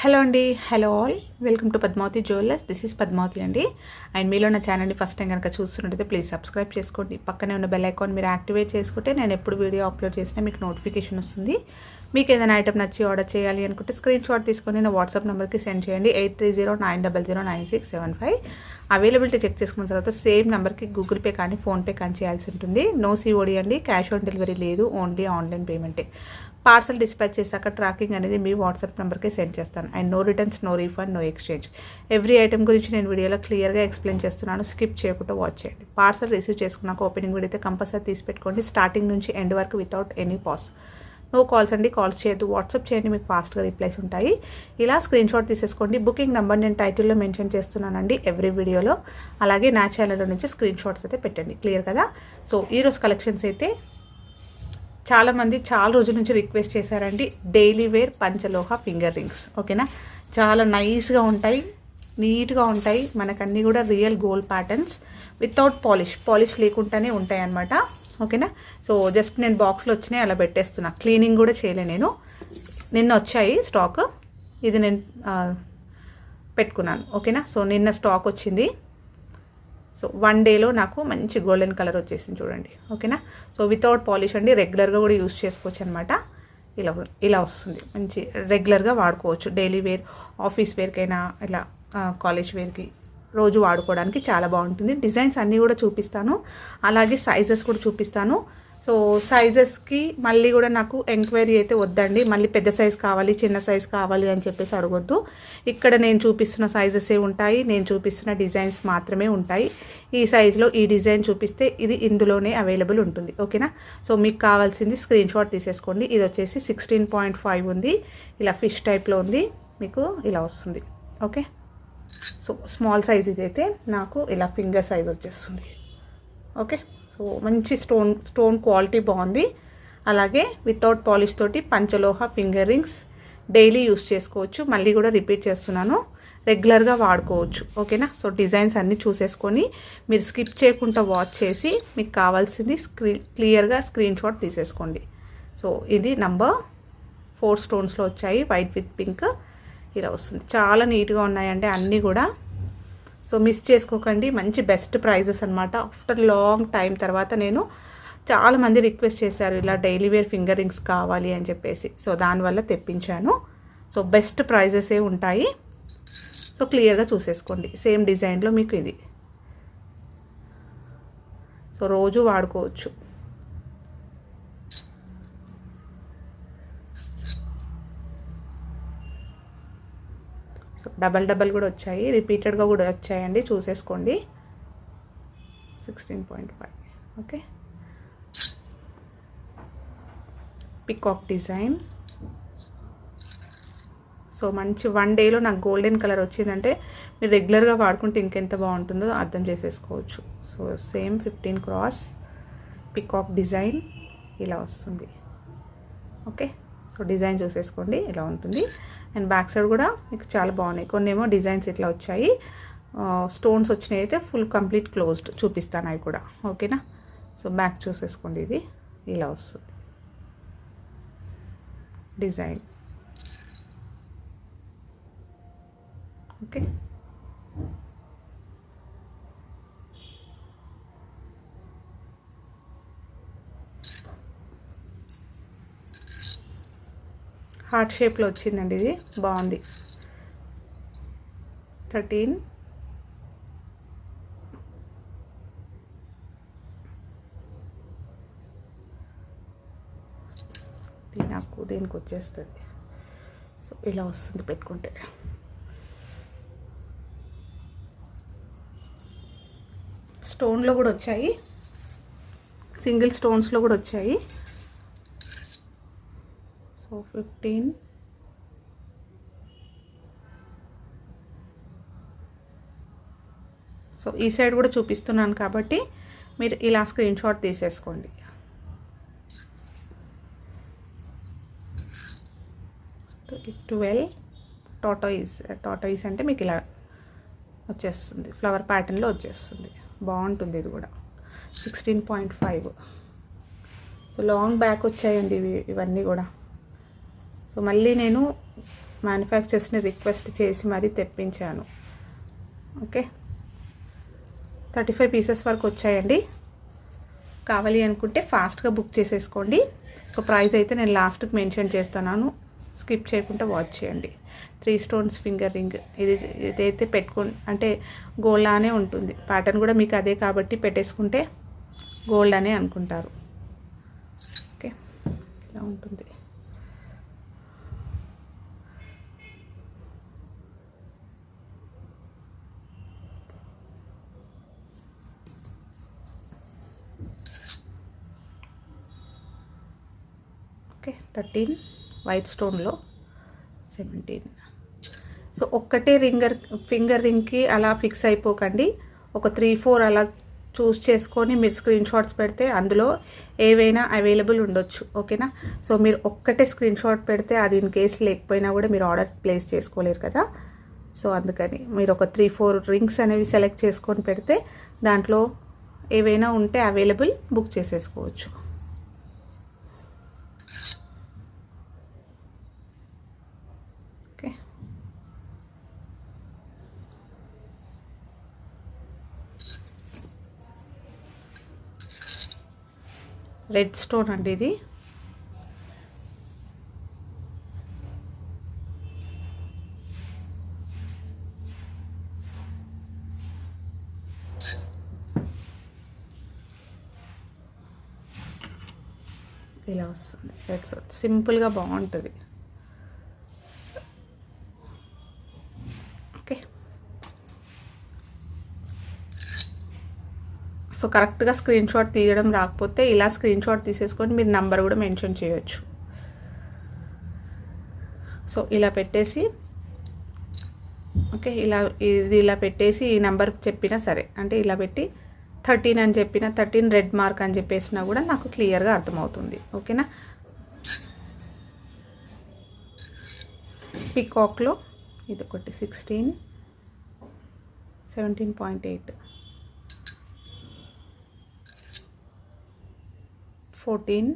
Hello అండి, hello all, welcome to Padmavathi jewellers. This is Padmavathi అండి. And మీలో నా ఛానల్ని ఫస్ట్ టైం కనుక చూస్తున్నట్టయితే ప్లీజ్ సబ్స్క్రైబ్ చేసుకోండి. పక్కనే ఉన్న బెల్ ఐకాన్ మీరు యాక్టివేట్ చేసుకుంటే నేను ఎప్పుడు వీడియో అప్లోడ్ చేసినా మీకు నోటిఫికేషన్ వస్తుంది. మీకు ఏదైనా ఐటమ్ నచ్చి ఆర్డర్ చేయాలి అనుకుంటే స్క్రీన్ షాట్ తీసుకొని నా వాట్సాప్ నెంబర్కి సెండ్ చేయండి. 8309009675. అవైలబిలిటీ చెక్ చేసుకున్న తర్వాత సేమ్ నెంబర్కి గూగుల్ పే కానీ ఫోన్పే కానీ చేయాల్సి ఉంటుంది. నో సిఓడి అండి, క్యాష్ ఆన్ డెలివరీ లేదు, ఓన్లీ ఆన్లైన్ పేమెంటే. పార్సల్ డిస్పాచ్ చేశాక ట్రాకింగ్ అనేది మీ వాట్సాప్ నెంబర్కే సెండ్ చేస్తాను. And no returns, no refund, no exchange. Every item గురించి నేను వీడియోలో క్లియర్గా ఎక్స్ప్లెయిన్ చేస్తున్నాను. స్కిప్ చేయకుండా వాచ్ చేయండి. పార్సల్ రిసీవ్ చేసుకున్నాక ఓపెనింగ్ వీడియో అయితే కంపల్సరీ తీసి పెట్టుకోండి. స్టార్టింగ్ నుంచి ఎండ్ వరకు without any pause. No calls అండి, కాల్స్ చేయొద్దు. వాట్సాప్ చేయండి, మీకు ఫాస్ట్గా రిప్లైస్ ఉంటాయి. ఇలా స్క్రీన్ షాట్ తీసేసుకోండి. బుకింగ్ నెంబర్ నేను టైటిల్లో మెన్షన్ చేస్తున్నానండి ఎవ్రీ వీడియోలో. అలాగే నా ఛానల్లో నుంచి స్క్రీన్ షాట్స్ అయితే పెట్టండి. క్లియర్ కదా? సో ఈరోజు కలెక్షన్స్ అయితే చాలామంది చాలా రోజుల నుంచి రిక్వెస్ట్ చేశారండి. డైలీ వేర్ పంచలోహ ఫింగర్ రింగ్స్. ఓకేనా? చాలా నైస్గా ఉంటాయి, నీట్గా ఉంటాయి. మనకన్నీ కూడా real gold patterns without polish లేకుండానే ఉంటాయి అన్నమాట. ఓకేనా? సో జస్ట్ నేను బాక్స్లో వచ్చినాయి అలా పెట్టేస్తున్నా. క్లీనింగ్ కూడా చేయలే నేను. నిన్న వచ్చాయి స్టాక్. ఇది నేను పెట్టుకున్నాను. ఓకేనా? సో నిన్న స్టాక్ వచ్చింది. సో 1 డేలో నాకు మంచి గోల్డెన్ కలర్ వచ్చేసింది చూడండి. ఓకేనా? సో వితౌట్ పాలిష్ అండి, రెగ్యులర్గా కూడా యూస్ చేసుకోవచ్చు అనమాట. ఇలా వస్తుంది. మంచి రెగ్యులర్గా వాడుకోవచ్చు. డైలీ వేర్, ఆఫీస్ వేర్కైనా, ఇలా కాలేజ్ వేర్కి రోజు వాడుకోవడానికి చాలా బాగుంటుంది. డిజైన్స్ అన్నీ కూడా చూపిస్తాను, అలాగే సైజెస్ కూడా చూపిస్తాను. సో సైజెస్కి మళ్ళీ కూడా నాకు ఎంక్వైరీ అయితే వద్దండి. మళ్ళీ పెద్ద సైజ్ కావాలి, చిన్న సైజ్ కావాలి అని చెప్పేసి అడగొద్దు. ఇక్కడ నేను చూపిస్తున్న సైజెసే ఉంటాయి, నేను చూపిస్తున్న డిజైన్స్ మాత్రమే ఉంటాయి. ఈ సైజులో ఈ డిజైన్ చూపిస్తే ఇది ఇందులోనే అవైలబుల్ ఉంటుంది. ఓకేనా? సో మీకు కావాల్సింది స్క్రీన్ షాట్ తీసేసుకోండి. ఇది వచ్చేసి 16.5 ఉంది. ఇలా ఫిష్ టైప్లో ఉంది, మీకు ఇలా వస్తుంది. ఓకే? సో స్మాల్ సైజ్ ఇదైతే నాకు ఇలా ఫింగర్ సైజ్ వచ్చేస్తుంది. ఓకే? సో మంచి స్టోన్ క్వాలిటీ బాగుంది. అలాగే వితౌట్ పాలిష్ తోటి పంచలోహ ఫింగర్ రింగ్స్ డైలీ యూస్ చేసుకోవచ్చు. మళ్ళీ కూడా రిపీట్ చేస్తున్నాను, రెగ్యులర్గా వాడుకోవచ్చు. ఓకేనా? సో డిజైన్స్ అన్నీ చూసేసుకొని మీరు స్కిప్ చేయకుండా వాచ్ చేసి మీకు కావాల్సింది క్లియర్గా స్క్రీన్ షాట్ తీసేసుకోండి. సో ఇది నంబర్ 4 స్టోన్స్లో వచ్చాయి, వైట్ విత్ పింక్. ఇలా వస్తుంది. చాలా నీట్గా ఉన్నాయండి అన్నీ కూడా. సో మిస్ చేసుకోకండి. మంచి బెస్ట్ ప్రైజెస్ అనమాట. ఆఫ్టర్ లాంగ్ టైం తర్వాత నేను చాలామంది రిక్వెస్ట్ చేశారు ఇలా డైలీ వేర్ ఫింగర్ రింగ్స్ కావాలి అని చెప్పేసి. సో దానివల్ల తెప్పించాను. సో బెస్ట్ ప్రైజెసే ఉంటాయి. సో క్లియర్గా చూసేసుకోండి. సేమ్ డిజైన్లో మీకు ఇది. సో రోజు వాడుకోవచ్చు. డబల్ కూడా వచ్చాయి, రిపీటెడ్గా కూడా వచ్చాయండి, చూసేసుకోండి. 16.5. ఓకే? Peacock design. సో మంచి 1 డేలో నాకు గోల్డెన్ కలర్ వచ్చిందంటే మీరు రెగ్యులర్గా వాడుకుంటే ఇంకెంత బాగుంటుందో అర్థం చేసేసుకోవచ్చు. So same 15 cross peacock design ఇలా వస్తుంది. ఓకే? సో డిజైన్ చూసేసుకోండి, ఇలా ఉంటుంది. అండ్ బ్యాక్ సైడ్ కూడా మీకు చాలా బాగున్నాయి. కొన్ని ఏమో డిజైన్స్ ఇట్లా వచ్చాయి, స్టోన్స్ వచ్చినాయి అయితే ఫుల్ కంప్లీట్ క్లోజ్డ్ చూపిస్తాను అవి కూడా. ఓకేనా? సో బ్యాక్ చూసేసుకోండి, ఇది ఇలా వస్తుంది డిజైన్. ఓకే? హార్ట్ షేప్లో వచ్చిందండి, ఇది బాగుంది. 13. నాకు దీనికి వచ్చేస్తుంది. సో ఇలా వస్తుంది పెట్టుకుంటే. స్టోన్లో కూడా వచ్చాయి, సింగిల్ స్టోన్స్లో కూడా వచ్చాయి. సో 15. సో ఈ సైడ్ కూడా చూపిస్తున్నాను కాబట్టి మీరు ఇలా స్క్రీన్ షాట్ తీసేసుకోండి. 12 టాటాయిస్ అంటే మీకు ఇలా వచ్చేస్తుంది, ఫ్లవర్ ప్యాటర్న్లో వచ్చేస్తుంది. బాగుంటుంది ఇది కూడా. 16.5. సో లాంగ్ బ్యాక్ వచ్చాయండి ఇవన్నీ కూడా. సో మళ్ళీ నేను మ్యానుఫ్యాక్చర్స్ని రిక్వెస్ట్ చేసి మరీ తెప్పించాను. ఓకే, 35 పీసెస్ వరకు వచ్చాయండి. కావాలి అనుకుంటే ఫాస్ట్గా బుక్ చేసేసుకోండి. సో ప్రైస్ అయితే నేను లాస్ట్కి మెన్షన్ చేస్తున్నాను, స్కిప్ చేయకుండా వాచ్ చేయండి. 3 స్టోన్స్ ఫింగర్ రింగ్, ఇదైతే అంటే గోల్డ్ లానే ఉంటుంది. ప్యాటర్న్ కూడా మీకు అదే కాబట్టి పెట్టేసుకుంటే గోల్డ్ అనే అనుకుంటారు. ఓకే, ఇలా ఉంటుంది. ఓకే, 13 వైట్ స్టోన్లో 17. సో ఒక్కటే ఫింగర్ రింగ్కి అలా ఫిక్స్ అయిపోకండి. ఒక 3-4 అలా చూస్ చేసుకొని మీరు స్క్రీన్ షాట్స్ పెడితే అందులో ఏవైనా అవైలబుల్ ఉండొచ్చు. ఓకేనా, సో మీరు ఒక్కటే స్క్రీన్ షాట్ పెడితే అది ఇన్ కేస్ లేకపోయినా కూడా మీరు ఆర్డర్ ప్లేస్ చేసుకోలేరు కదా. సో అందుకని మీరు ఒక 3-4 రింగ్స్ అనేవి సెలెక్ట్ చేసుకొని పెడితే దాంట్లో ఏవైనా ఉంటే అవైలబుల్ బుక్ చేసేసుకోవచ్చు. ఓకే, రెడ్ స్టోన్ అండి ఇది. ఇలా వస్తుంది రెడ్ స్టోన్, సింపుల్గా బాగుంటుంది. ఓకే, సో కరెక్ట్గా స్క్రీన్ షాట్ తీయడం రాకపోతే ఇలా స్క్రీన్ షాట్ తీసేసుకొని మీరు నంబర్ కూడా మెన్షన్ చేయొచ్చు. సో ఇలా పెట్టేసి ఓకే, ఇలా పెట్టేసి ఈ నెంబర్ చెప్పినా సరే, అంటే ఇలా పెట్టి 13 అని చెప్పిన 13 రెడ్ మార్క్ అని చెప్పేసినా కూడా నాకు క్లియర్గా అర్థమవుతుంది. ఓకేనా, పికాక్లో ఇది ఒకటి 16, 17.8, 14,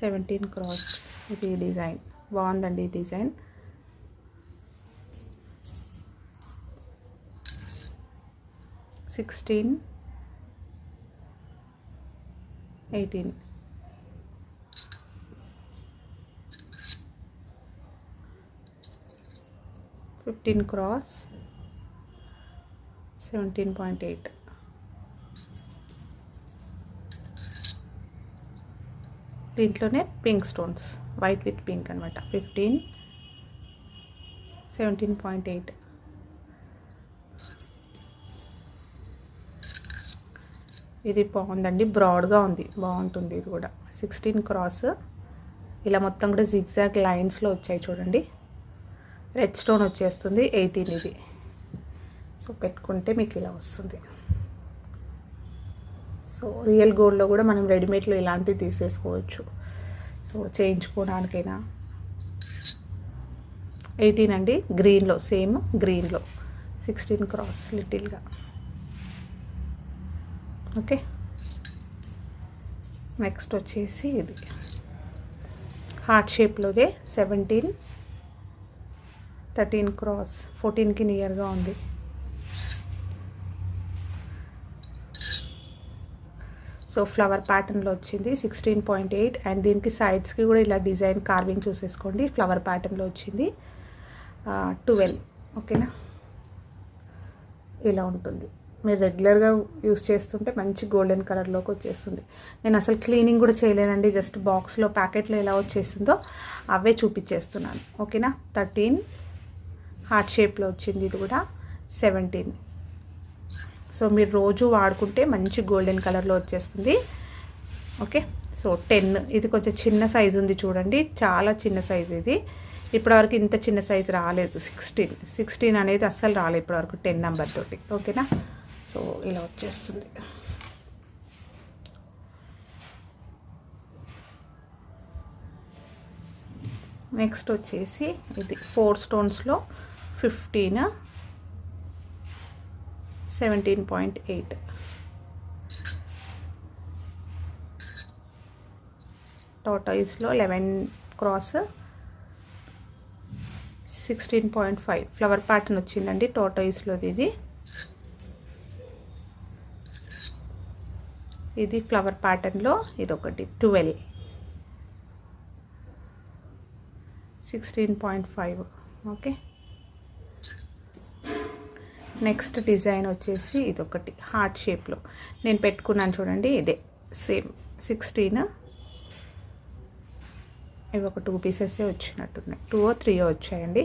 17 క్రాస్. ఇది డిజైన్ బాగుందండి. ఈ డిజైన్ (16, 18) 15 క్రాస్ 17.8. దీంట్లోనే pink stones, white with pink అనమాట. 15, 17.8. ఇది బాగుందండి, బ్రాడ్గా ఉంది, బాగుంటుంది. ఇది కూడా 16 క్రాస్. ఇలా మొత్తం కూడా జిగ్జాగ్ లైన్స్లో వచ్చాయి చూడండి. రెడ్ స్టోన్ వచ్చేస్తుంది. 18 ఇది. సో పెట్టుకుంటే మీకు ఇలా వస్తుంది. సో రియల్ గోల్డ్లో కూడా మనం రెడీమేడ్లో ఇలాంటివి తీసేసుకోవచ్చు. సో చేయించుకోవడానికైనా 18 అండి. గ్రీన్లో, సేమ్ గ్రీన్లో 16 క్రాస్ లిటిల్గా. ఓకే, నెక్స్ట్ వచ్చేసి ఇది హార్ట్ షేప్లోదే 17, 13 క్రాస్ 14కి నియర్గా ఉంది. సో ఫ్లవర్ ప్యాటర్న్లో వచ్చింది 16.8. అండ్ దీనికి సైడ్స్కి కూడా ఇలా డిజైన్ కార్వింగ్ చూసేసుకోండి. ఫ్లవర్ ప్యాటర్న్లో వచ్చింది 12. ఓకేనా, ఇలా ఉంటుంది. మీరు రెగ్యులర్గా యూస్ చేస్తుంటే మంచి గోల్డెన్ కలర్లోకి వచ్చేస్తుంది. నేను అసలు క్లీనింగ్ కూడా చేయలేదండి, జస్ట్ బాక్స్లో ప్యాకెట్లో ఎలా వచ్చేసిందో అవే చూపించేస్తున్నాను. ఓకేనా, 13 హార్ట్ షేప్లో వచ్చింది. ఇది కూడా 17. సో మీరు రోజు వాడుకుంటే మంచి గోల్డెన్ కలర్లో వచ్చేస్తుంది. Okay, so 10. ఇది కొంచెం చిన్న సైజు ఉంది చూడండి, చాలా చిన్న సైజు ఇది. ఇప్పటివరకు ఇంత చిన్న సైజు రాలేదు. 16 అనేది అస్సలు రాలేదు ఇప్పటివరకు 10 నెంబర్ తోటి. ఓకేనా, సో ఇలా వచ్చేస్తుంది. నెక్స్ట్ వచ్చేసి ఇది 4 స్టోన్స్లో 15, 17.8. టార్టాయిస్లో 11 క్రాస్ 16.5 ఫ్లవర్ ప్యాటర్న్ వచ్చిందండి టోటోయిస్లోది. ఇది ఫ్లవర్ ప్యాటర్న్లో ఇదొకటి 12 16.5. ఓకే, నెక్స్ట్ డిజైన్ వచ్చేసి ఇదొకటి హార్ట్ షేప్లో నేను పెట్టుకున్నాను చూడండి. ఇదే సేమ్ 16. ఇవి ఒక 2 పీసెస్ వచ్చినట్టున్నాయి, 2 or 3 వచ్చాయండి.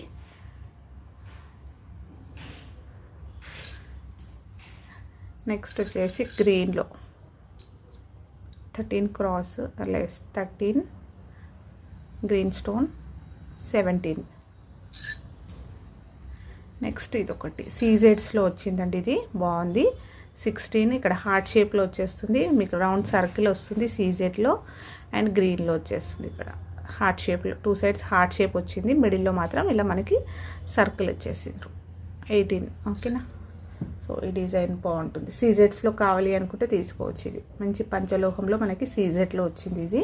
నెక్స్ట్ వచ్చేసి గ్రీన్లో 13 cross less 13 green stone 17. Next ఇదొకటి సీజెడ్స్లో వచ్చిందండి. ఇది బాగుంది. 16 ఇక్కడ హార్ట్ షేప్లో వచ్చేస్తుంది, మీకు రౌండ్ సర్కిల్ వస్తుంది సీజెడ్లో, అండ్ గ్రీన్లో వచ్చేస్తుంది. ఇక్కడ హార్ట్ షేప్లో 2 సైడ్స్ హార్ట్ షేప్ వచ్చింది, మిడిల్లో మాత్రం ఇలా మనకి సర్కిల్ వచ్చేసిండ్రు. 18. ఓకేనా, సో ఈ డిజైన్ బాగుంటుంది. సీజెడ్స్లో కావాలి అనుకుంటే తీసుకోవచ్చు. ఇది మంచి పంచలోహంలో మనకి సీజెడ్లో వచ్చింది ఇది.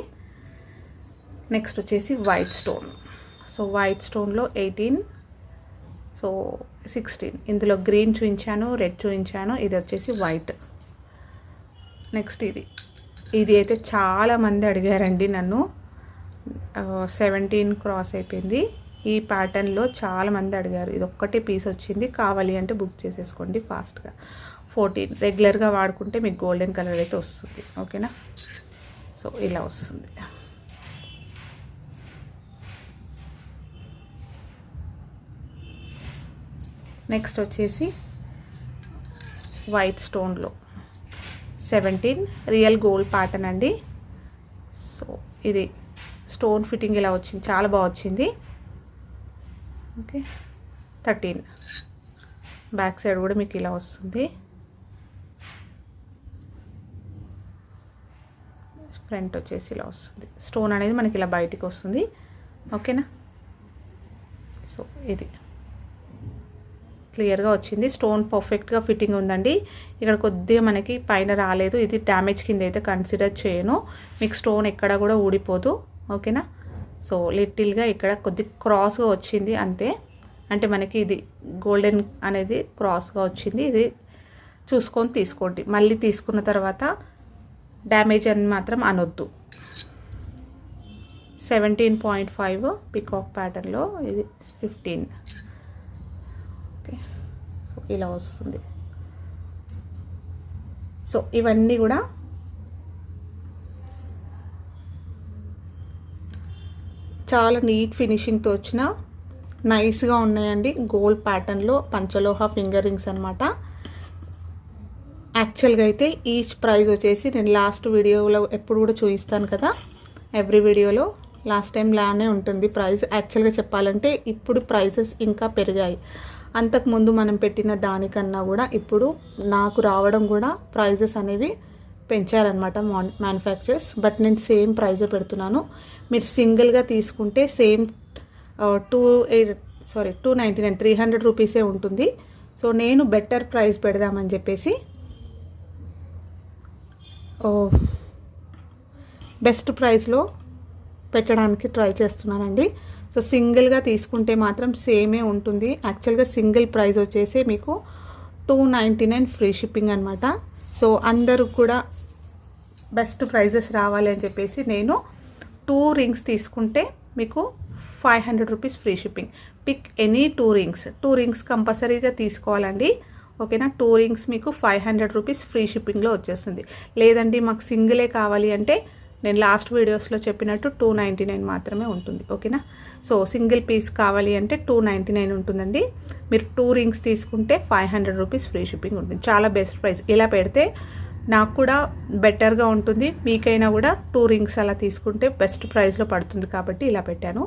నెక్స్ట్ వచ్చేసి వైట్ స్టోన్. సో వైట్ స్టోన్లో 18, సో 16. ఇందులో గ్రీన్ చూపించాను, రెడ్ చూపించాను, ఇది వచ్చేసి వైట్. నెక్స్ట్ ఇది అయితే చాలామంది అడిగారండి నన్ను. 17 క్రాస్ అయిపోయింది. ఈ ప్యాటర్న్లో చాలామంది అడిగారు. ఇది ఒక్కటే పీస్ వచ్చింది, కావాలి అంటే బుక్ చేసేసుకోండి ఫాస్ట్గా. 14 రెగ్యులర్గా వాడుకుంటే మీకు గోల్డెన్ కలర్ అయితే వస్తుంది. ఓకేనా, సో ఇలా వస్తుంది. నెక్స్ట్ వచ్చేసి వైట్ స్టోన్లో 17 రియల్ గోల్డ్ ప్యాటర్న్ అండి. సో ఇది స్టోన్ ఫిట్టింగ్ ఇలా వచ్చింది, చాలా బాగా వచ్చింది. ఓకే, 13 బ్యాక్ సైడ్ కూడా మీకు ఇలా వస్తుంది. ఫ్రంట్ వచ్చేసి ఇలా వస్తుంది. స్టోన్ అనేది మనకి ఇలా బయటికి వస్తుంది. ఓకేనా, సో ఇది క్లియర్గా వచ్చింది. స్టోన్ పర్ఫెక్ట్గా ఫిట్టింగ్ ఉందండి. ఇక్కడ కొద్దిగా మనకి పైన రాలేదు, ఇది డ్యామేజ్ కింద అయితే కన్సిడర్ చేయను. మీకు స్టోన్ ఎక్కడ కూడా ఊడిపోదు. ఓకేనా, సో లిటిల్గా ఇక్కడ కొద్ది క్రాస్గా వచ్చింది అంతే. అంటే మనకి ఇది గోల్డెన్ అనేది క్రాస్గా వచ్చింది. ఇది చూసుకొని తీసుకోండి, మళ్ళీ తీసుకున్న తర్వాత డ్యామేజ్ అని మాత్రం అనొద్దు. 17.5 పికాక్ ప్యాటర్న్లో ఇది 15. ఓకే, సో ఇలా వస్తుంది. సో ఇవన్నీ కూడా చాలా నీట్ ఫినిషింగ్తో వచ్చిన నైస్గా ఉన్నాయండి. గోల్డ్ ప్యాటర్న్లో పంచలోహ ఫింగర్ రింగ్స్ అనమాట. యాక్చువల్గా అయితే ఈచ్ ప్రైస్ వచ్చేసి నేను లాస్ట్ వీడియోలో ఎప్పుడు కూడా చూపిస్తాను కదా, ఎవ్రీ వీడియోలో లాస్ట్ టైం లానే ఉంటుంది ప్రైస్. యాక్చువల్గా చెప్పాలంటే ఇప్పుడు ప్రైసెస్ ఇంకా పెరిగాయి. అంతకుముందు మనం పెట్టిన దానికన్నా కూడా ఇప్పుడు నాకు రావడం కూడా ప్రైజెస్ అనేవి పెంచారనమాట మ్యానుఫ్యాక్చర్స్. బట్ నేను సేమ్ ప్రైజే పెడుతున్నాను. మీరు సింగిల్గా తీసుకుంటే సేమ్ 299 300 రూపీసే ఉంటుంది. సో నేను బెటర్ ప్రైస్ పెడదామని చెప్పేసి బెస్ట్ ప్రైస్లో పెట్టడానికి ట్రై చేస్తున్నానండి. సో సింగిల్గా తీసుకుంటే మాత్రం సేమే ఉంటుంది. యాక్చువల్గా సింగిల్ ప్రైస్ వచ్చేసి మీకు 299 ఫ్రీ షిప్పింగ్ అనమాట. సో అందరూ కూడా బెస్ట్ ప్రైజెస్ రావాలి అని చెప్పేసి నేను 2 రింగ్స్ తీసుకుంటే మీకు 500 rupees free shipping. Pick any 2 rings కంపల్సరీగా తీసుకోవాలండి. ఓకేనా, 2 రింగ్స్ మీకు 500 రూపీస్ ఫ్రీ షిప్పింగ్లో వచ్చేస్తుంది. లేదండి మాకు సింగిలే కావాలి అంటే నేను లాస్ట్ వీడియోస్లో చెప్పినట్టు 299 మాత్రమే ఉంటుంది. ఓకేనా, సో సింగిల్ పీస్ కావాలి అంటే 299 ఉంటుందండి. మీరు 2 రింగ్స్ తీసుకుంటే 500 రూపీస్ ఫ్రీ షిప్పింగ్ ఉంటుంది. చాలా బెస్ట్ ప్రైస్. ఇలా పెడితే నాకు కూడా బెటర్గా ఉంటుంది, మీకైనా కూడా 2 రింగ్స్ అలా తీసుకుంటే బెస్ట్ ప్రైస్లో పడుతుంది కాబట్టి ఇలా పెట్టాను.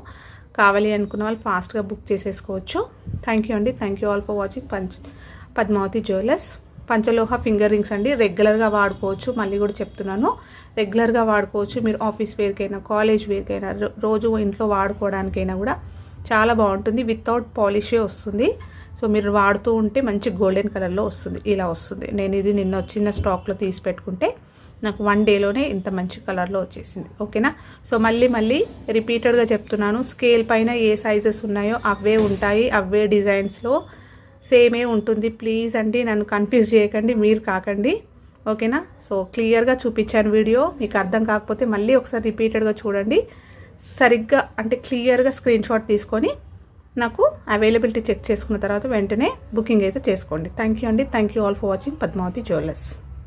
కావాలి అనుకున్న వాళ్ళు ఫాస్ట్గా బుక్ చేసేసుకోవచ్చు. థ్యాంక్ యూ అండి. Thank you all for watching Padmavathi jewellers. పంచలోహ ఫింగర్ రింగ్స్ అండి, రెగ్యులర్గా వాడుకోవచ్చు. మళ్ళీ కూడా చెప్తున్నాను, రెగ్యులర్గా వాడుకోవచ్చు. మీరు ఆఫీస్ వేర్కైనా, కాలేజ్ వేర్కైనా, రోజు ఇంట్లో వాడుకోవడానికైనా కూడా చాలా బాగుంటుంది. వితౌట్ పాలిషే వస్తుంది. సో మీరు వాడుతూ ఉంటే మంచి గోల్డెన్ కలర్లో వస్తుంది. ఇలా వస్తుంది. నేను ఇది నిన్న వచ్చిన స్టాక్లో తీసి పెట్టుకుంటే నాకు 1 డేలోనే ఇంత మంచి కలర్లో వచ్చేసింది. ఓకేనా. సో మళ్ళీ రిపీటెడ్గా చెప్తున్నాను, స్కేల్ పైన ఏ సైజెస్ ఉన్నాయో అవే ఉంటాయి, అవే డిజైన్స్లో సేమే ఉంటుంది. ప్లీజ్ అండి నన్ను కన్ఫ్యూజ్ చేయకండి, మీరు కాకండి. ఓకేనా. సో క్లియర్గా చూపించాను వీడియో, మీకు అర్థం కాకపోతే మళ్ళీ ఒకసారి రిపీటెడ్గా చూడండి. సరిగ్గా అంటే క్లియర్గా స్క్రీన్ షాట్ తీసుకొని నాకు అవైలబిలిటీ చెక్ చేసుకున్న తర్వాత వెంటనే బుకింగ్ అయితే చేసుకోండి. థ్యాంక్ యూ అండి. Thank you all for watching Padmavathi jewellers.